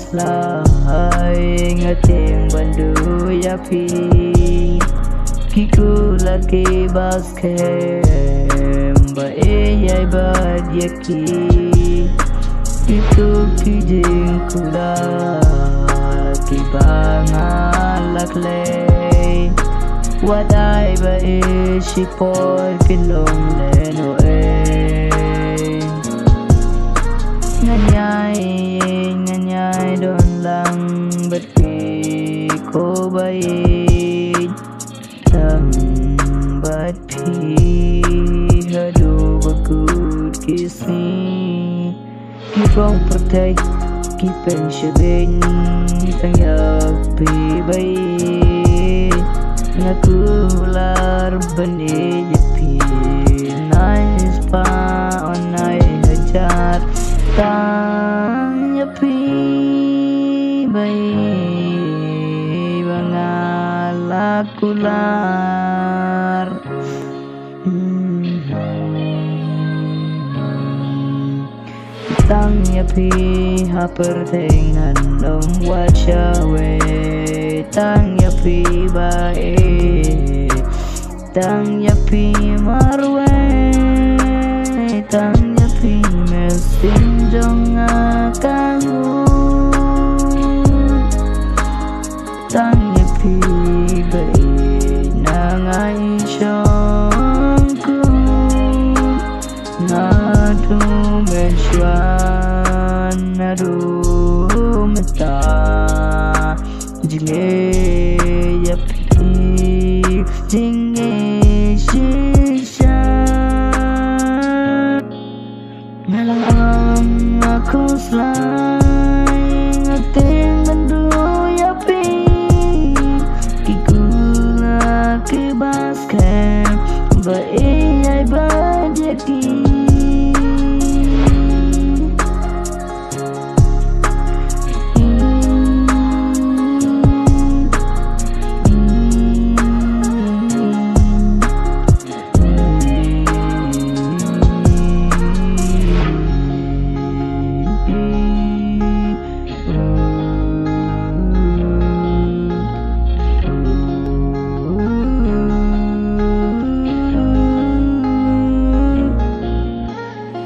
KHUSLAI ngating bandu yapi kiku laki baskem ba eyai badyaki itu kijing kuda kibangalak lay wadai ba e shipor kilong leno nganyai don lang bati ko bayi tam bati hadu bakut kisni kipong pertai kipen shebeng tangyap bayi ngakular bani jepi nice pa onai hajar tanyapi bayi bangalakular tanyapi hapertengan nom wacawe tanyapi bayi tanyapi marwe tanyapi mesin jong akamu tanyapi bayi nangai shongku nadu menshwan nadu mata jinge yapi jinge shisha ngalang aku selai ngating bandu yapi kikula kibaskem ba eyai badyaki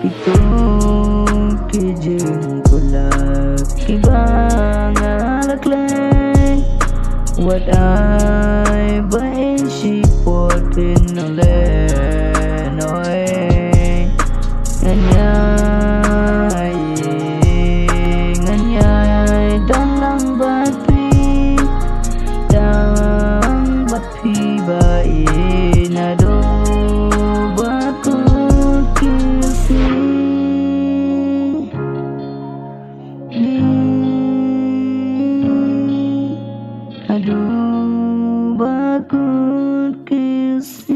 itu kijing kulak kibangalak lay wadai bain shipotin le noe nganyai dalang bapi bayi nado bakut kisi aduh bakut kisi